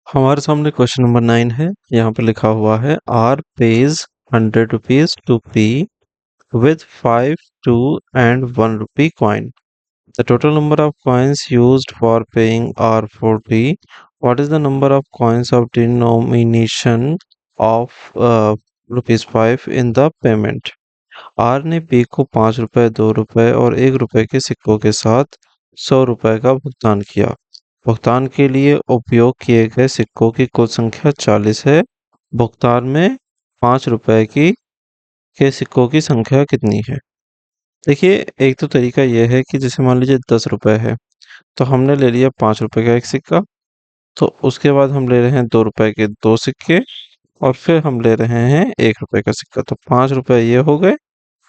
हमारे सामने question number 9 है। यहाँ पे लिखा हुआ है or page 100 rupees to P with 5, 2 and 1 rupee coin. The total number of coins used for paying are 4p. What is the number of coins of denomination of rupees 5 in the payment? Are ने P को 5 रुपए, 2 रुपए और 1 रुपए के सिक्कों के साथ 100 रुपए का भुगतान किया। भुगतान के लिए उपयोग किए गए सिक्कों की कुल संख्या 40 है। भुगतान में 5 रुपए की के सिक्कों की संख्या कितनी है? देखिए, एक तो तरीका यह है कि जैसे मान लीजिए 10 रुपए है, तो हमने ले लिया 5 रुपए का एक सिक्का। तो उसके बाद हम ले रहे हैं 2 रुपए के दो सिक्के और फिर हम ले रहे हैं 1 रुपए का सिक्का। तो 5 रुपए ये हो गए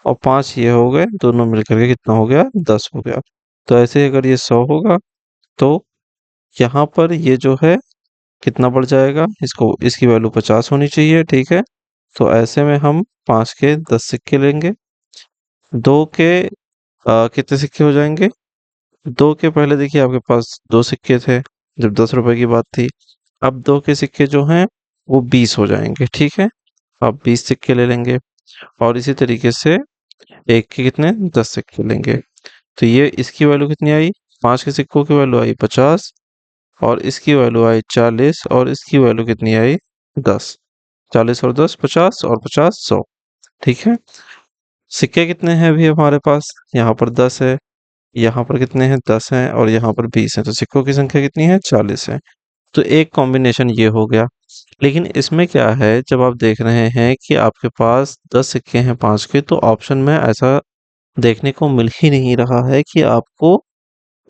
और 5 ये हो गए, दोनों मिलकर के कितना हो गया? 10 हो गया। तो ऐसे ही अगर ये 100 होगा तो यहाँ पर ये जो है कितना बढ़ जाएगा? इसको इसकी वैल्यू 50 होनी चाहिए, ठीक है। तो ऐसे में हम 5 के 10 सिक्के लेंगे। 2 के कितने सिक्के हो जाएंगे? 2 के पहले देखिए आपके पास 2 सिक्के थे जब 10 रुपए की बात थी। अब 2 के सिक्के जो हैं वो 20 हो जाएंगे, ठीक है। अब 20 सिक्के ले लेंगे और इसी तरीके से एक के कितने? 10 सिक्के लेंगे। तो ये इसकी वैल्यू कितनी आई? 5 के सिक्कों की वैल्यू आई 50 और इसकी वैल्यू आई 40 और इसकी वैल्यू कितनी आई? 10। 40 और 10 50 और 50 100, ठीक है। सिक्के कितने हैं अभी हमारे पास? यहाँ पर 10 है, यहाँ पर कितने हैं? 10 हैं और यहाँ पर 20 हैं। तो सिक्कों की संख्या कितनी है? 40 है। तो एक कॉम्बिनेशन ये हो गया। लेकिन इसमें क्या है, जब आप देख रहे हैं कि आपके पास 10 सिक्के हैं 5 के, तो ऑप्शन में ऐसा देखने को मिल ही नहीं रहा है कि आपको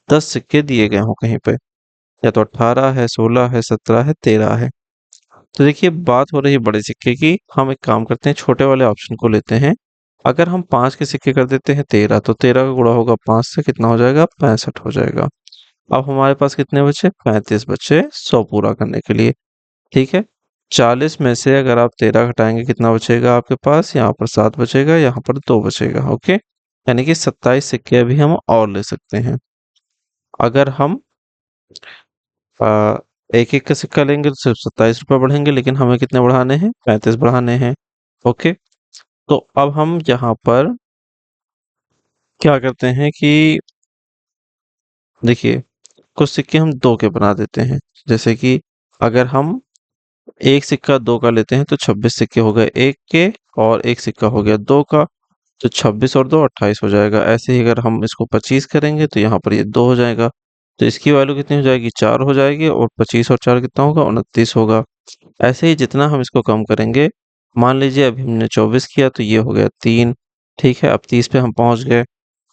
10 सिक्के दिए गए हों कहीं पे। या तो 18 है, 16 है, 17 है, 13 है। तो देखिए, बात हो रही है बड़े सिक्के की। हम एक काम करते हैं, छोटे वाले ऑप्शन को लेते हैं। अगर हम 5 के सिक्के कर देते हैं 13, तो 13 का गुणा होगा 5 से, कितना हो जाएगा? 65 हो जाएगा। अब हमारे पास कितने बचे? 35 बचे 100 पूरा करने के लिए, ठीक है। 40 में से अगर आप 13 घटाएंगे कितना बचेगा आपके पास? यहाँ पर 7 बचेगा, यहाँ पर 2 बचेगा, ओके। यानी कि 27 सिक्के अभी हम और ले सकते हैं। अगर हम एक एक का सिक्का लेंगे तो सिर्फ 27 रुपये बढ़ेंगे, लेकिन हमें कितने बढ़ाने हैं? 35 बढ़ाने हैं, ओके। तो अब हम यहाँ पर क्या करते हैं कि देखिए, कुछ सिक्के हम 2 के बना देते हैं। जैसे कि अगर हम एक सिक्का 2 का लेते हैं तो 26 सिक्के हो गए 1 के और एक सिक्का हो गया 2 का। तो 26 और 2 28 हो जाएगा। ऐसे ही अगर हम इसको 25 करेंगे तो यहाँ पर ये 2 हो जाएगा। तो इसकी वैल्यू कितनी हो जाएगी? 4 हो जाएगी और 25 और 4 कितना होगा? 29 होगा। ऐसे ही जितना हम इसको कम करेंगे, मान लीजिए अभी हमने 24 किया तो ये हो गया 3, ठीक है। अब 30 पे हम पहुंच गए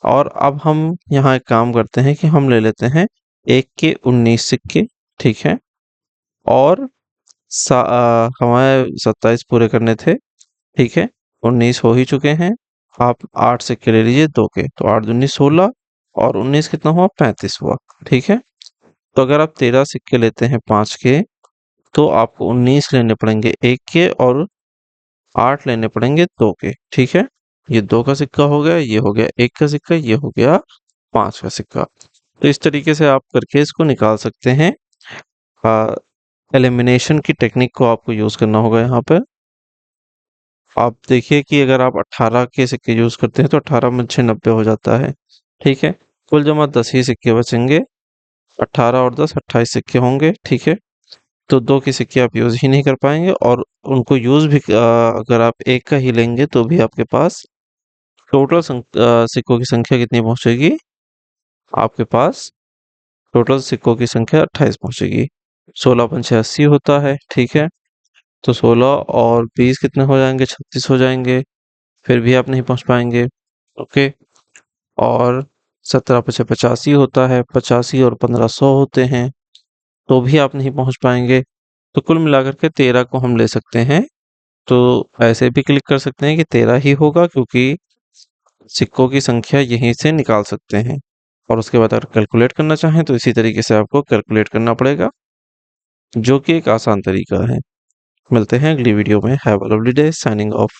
और अब हम यहाँ एक काम करते हैं कि हम ले लेते हैं 1 के 19 सिक्के, ठीक है। और हमारे 27 पूरे करने थे, ठीक है। 19 हो ही चुके हैं। आप 8 सिक्के ले लीजिए 2 के, तो 8 दूनी 16 और 19 कितना हुआ? 35 हुआ, ठीक है। तो अगर आप 13 सिक्के लेते हैं 5 के, तो आपको 19 लेने पड़ेंगे 1 के और 8 लेने पड़ेंगे 2 के, ठीक है। ये 2 का सिक्का हो गया, ये हो गया 1 का सिक्का, ये हो गया 5 का सिक्का। तो इस तरीके से आप करके इसको निकाल सकते हैं। एलिमिनेशन की टेक्निक को आपको यूज करना होगा यहाँ पर। आप देखिए कि अगर आप 18 के सिक्के यूज करते हैं तो 18 में 6 90 हो जाता है, ठीक है। कुल जमा 10 ही सिक्के बचेंगे। 18 और 10 28 सिक्के होंगे, ठीक है। तो 2 के सिक्के आप यूज ही नहीं कर पाएंगे और उनको यूज भी अगर आप एक का ही लेंगे तो भी आपके पास टोटल सिक्कों की संख्या कितनी पहुंचेगी? आपके पास टोटल सिक्कों की संख्या 28 पहुंचेगी। 16 पंचे 80 होता है, ठीक है। तो 16 और 20 कितने हो जाएंगे? 36 हो जाएंगे। फिर भी आप नहीं पहुंच पाएंगे, ओके। और 17 पचे 85 होता है, 85 और 15 100 होते हैं, तो भी आप नहीं पहुंच पाएंगे। तो कुल मिलाकर के 13 को हम ले सकते हैं। तो ऐसे भी क्लिक कर सकते हैं कि 13 ही होगा, क्योंकि सिक्कों की संख्या यहीं से निकाल सकते हैं। और उसके बाद अगर कैलकुलेट करना चाहें तो इसी तरीके से आपको कैलकुलेट करना पड़ेगा, जो कि एक आसान तरीका है। मिलते हैं अगली वीडियो में। Have a lovely day, signing off.